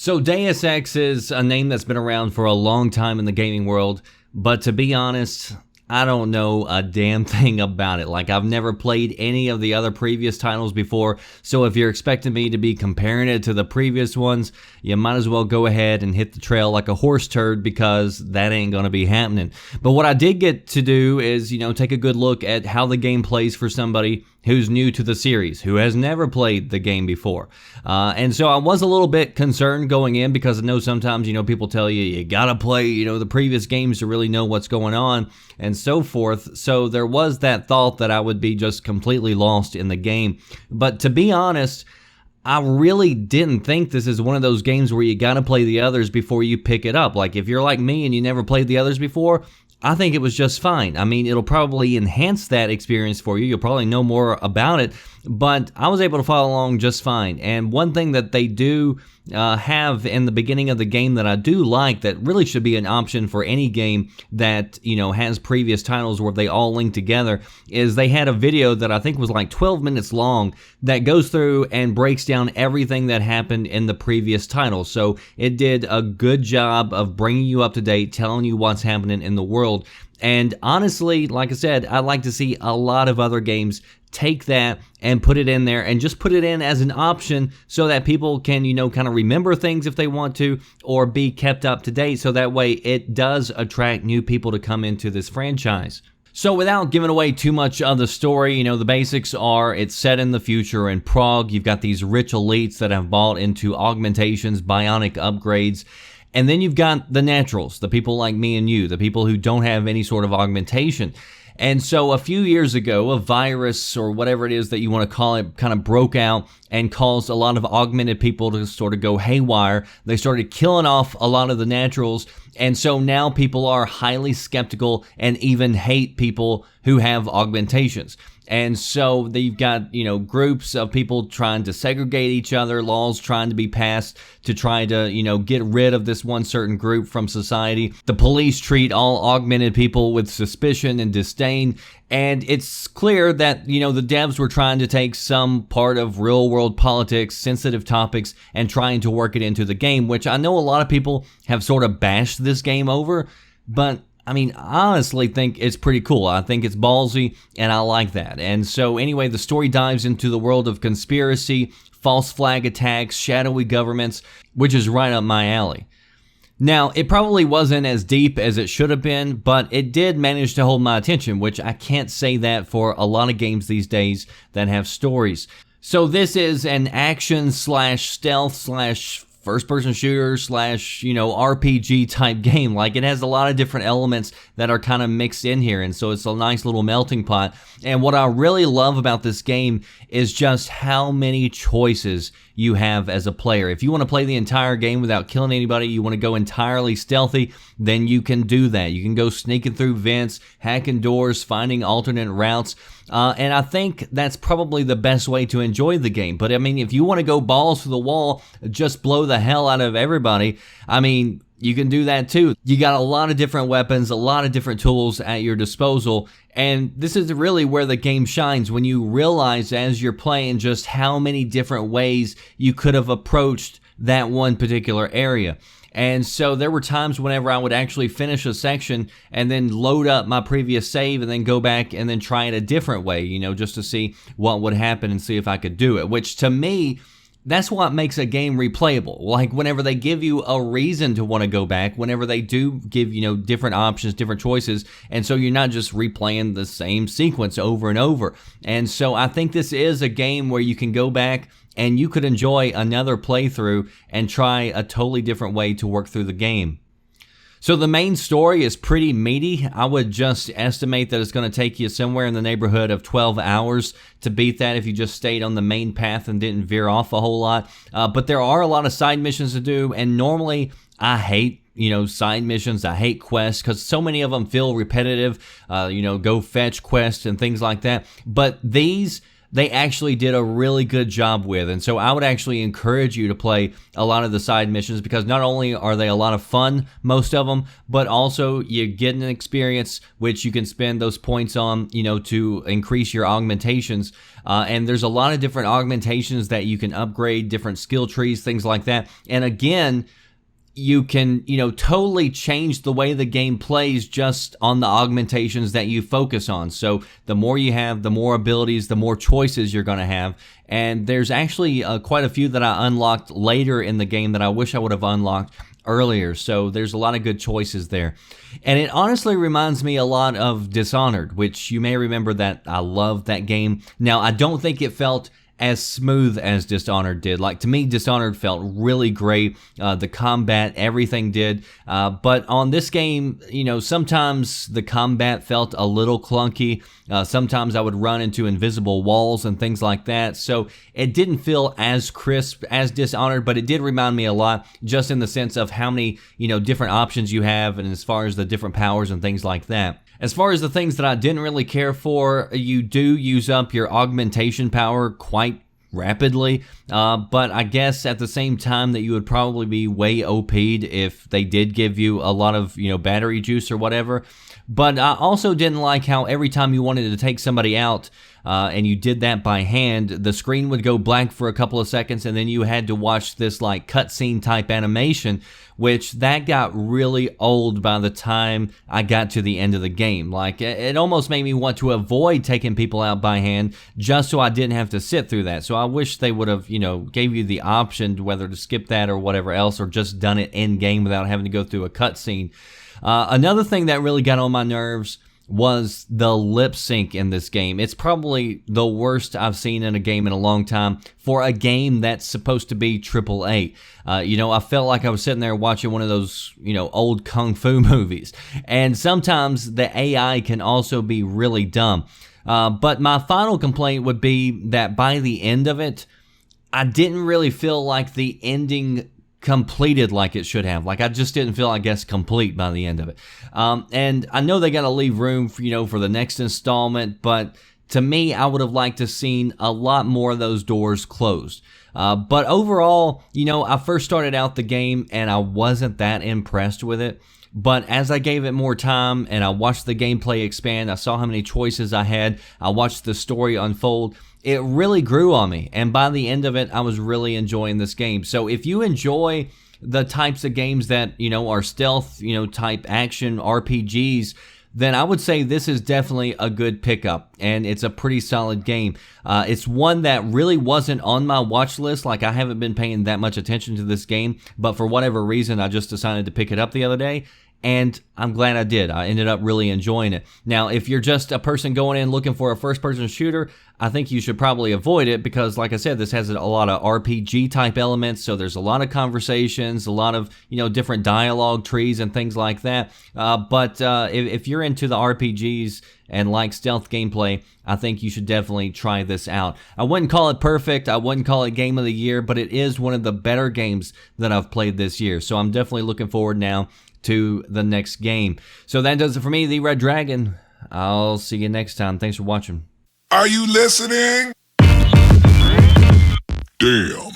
So Deus Ex is a name that's been around for a long time in the gaming world, but to be honest, I don't know a damn thing about it. Like, I've never played any of the other previous titles before, so if you're expecting me to be comparing it to the previous ones, you might as well go ahead and hit the trail like a horse turd, because that ain't gonna be happening. But what I did get to do is, take a good look at how the game plays for somebody who's new to the series, who has never played the game before. And so I was a little bit concerned going in, because I know sometimes, people tell you, you gotta play, the previous games to really know what's going on, and so forth. So there was that thought that I would be just completely lost in the game. But to be honest, I really didn't think this is one of those games where you gotta play the others before you pick it up. Like, if you're like me and you never played the others before, I think it was just fine. I mean, it'll probably enhance that experience for you. You'll probably know more about it, but I was able to follow along just fine. And one thing that they do have in the beginning of the game that I do like, that really should be an option for any game that, has previous titles where they all link together, is they had a video that I think was like 12 minutes long that goes through and breaks down everything that happened in the previous title. So it did a good job of bringing you up to date, telling you what's happening in the world. And honestly, like I said, I'd like to see a lot of other games take that and put it in there, and just put it in as an option so that people can, kind of remember things if they want to, or be kept up to date, so that way it does attract new people to come into this franchise. So without giving away too much of the story, the basics are, it's set in the future in Prague. You've got these rich elites that have bought into augmentations, bionic upgrades. And then you've got the naturals, the people like me and you, the people who don't have any sort of augmentation. And so a few years ago, a virus, or whatever it is that you want to call it, kind of broke out and caused a lot of augmented people to sort of go haywire. They started killing off a lot of the naturals, and so now people are highly skeptical and even hate people who have augmentations. And so they've got, groups of people trying to segregate each other, laws trying to be passed to try to, get rid of this one certain group from society. The police treat all augmented people with suspicion and disdain. And it's clear that, the devs were trying to take some part of real world politics, sensitive topics, and trying to work it into the game, which I know a lot of people have sort of bashed this game over, but I honestly think it's pretty cool. I think it's ballsy, and I like that. And so anyway, the story dives into the world of conspiracy, false flag attacks, shadowy governments, which is right up my alley. Now, it probably wasn't as deep as it should have been, but it did manage to hold my attention, which I can't say that for a lot of games these days that have stories. So this is an action slash stealth slash first-person shooter slash, RPG type game. Like, it has a lot of different elements that are kind of mixed in here, and so it's a nice little melting pot. And what I really love about this game is just how many choices you have as a player. If you want to play the entire game without killing anybody, you want to go entirely stealthy, then you can do that. You can go sneaking through vents, hacking doors, finding alternate routes, and I think that's probably the best way to enjoy the game. But if you want to go balls to the wall, just blow the hell out of everybody, you can do that too. You got a lot of different weapons, a lot of different tools at your disposal, and this is really where the game shines, when you realize as you're playing just how many different ways you could have approached that one particular area. And so there were times whenever I would actually finish a section and then load up my previous save and then go back and then try it a different way, just to see what would happen and see if I could do it, which to me, that's what makes a game replayable. Like, whenever they give you a reason to want to go back, whenever they do give, different options, different choices, and so you're not just replaying the same sequence over and over. And so I think this is a game where you can go back and you could enjoy another playthrough and try a totally different way to work through the game. So the main story is pretty meaty. I would just estimate that it's going to take you somewhere in the neighborhood of 12 hours to beat that if you just stayed on the main path and didn't veer off a whole lot. But there are a lot of side missions to do, and normally I hate side missions. I hate quests because so many of them feel repetitive, go fetch quests and things like that. But these they actually did a really good job with. And so I would actually encourage you to play a lot of the side missions, because not only are they a lot of fun, most of them, but also you get an experience which you can spend those points on, to increase your augmentations. And there's a lot of different augmentations that you can upgrade, different skill trees, things like that. And again, you can, totally change the way the game plays just on the augmentations that you focus on. So the more you have, the more abilities, the more choices you're going to have. And there's actually quite a few that I unlocked later in the game that I wish I would have unlocked earlier. So there's a lot of good choices there. And it honestly reminds me a lot of Dishonored, which you may remember that I loved that game. Now, I don't think it felt as smooth as Dishonored did. Like, to me, Dishonored felt really great. The combat, everything did. But on this game, sometimes the combat felt a little clunky. Sometimes I would run into invisible walls and things like that. So it didn't feel as crisp as Dishonored, but it did remind me a lot, just in the sense of how many, different options you have, and as far as the different powers and things like that. As far as the things that I didn't really care for, you do use up your augmentation power quite rapidly, but I guess at the same time that you would probably be way OP'd if they did give you a lot of, battery juice or whatever. But I also didn't like how every time you wanted to take somebody out, and you did that by hand, the screen would go blank for a couple of seconds, and then you had to watch this like cutscene type animation, which that got really old by the time I got to the end of the game. Like, it almost made me want to avoid taking people out by hand just so I didn't have to sit through that. So I wish they would have, gave you the option to whether to skip that or whatever else, or just done it in game without having to go through a cutscene. Another thing that really got on my nerves was the lip sync in this game. It's probably the worst I've seen in a game in a long time for a game that's supposed to be AAA. I felt like I was sitting there watching one of those, old kung fu movies. And sometimes the AI can also be really dumb. But my final complaint would be that by the end of it, I didn't really feel like the ending completed like it should have. Like, I just didn't feel, I guess, complete by the end of it. And I know they got to leave room for, for the next installment, but to me, I would have liked to have seen a lot more of those doors closed. But overall, I first started out the game and I wasn't that impressed with it. But as I gave it more time and I watched the gameplay expand, I saw how many choices I had, I watched the story unfold, it really grew on me. And by the end of it, I was really enjoying this game. So if you enjoy the types of games that, are stealth, type action RPGs, then I would say this is definitely a good pickup, and it's a pretty solid game. It's one that really wasn't on my watch list. Like, I haven't been paying that much attention to this game, but for whatever reason, I just decided to pick it up the other day, and I'm glad I did. I ended up really enjoying it. Now, if you're just a person going in looking for a first-person shooter, I think you should probably avoid it because, like I said, this has a lot of RPG-type elements, so there's a lot of conversations, a lot of, different dialogue trees and things like that. But if you're into the RPGs and like stealth gameplay, I think you should definitely try this out. I wouldn't call it perfect, I wouldn't call it Game of the Year, but it is one of the better games that I've played this year, so I'm definitely looking forward now to the next game. So that does it for me, the Red Dragon. I'll see you next time. Thanks for watching. Are you listening? Damn.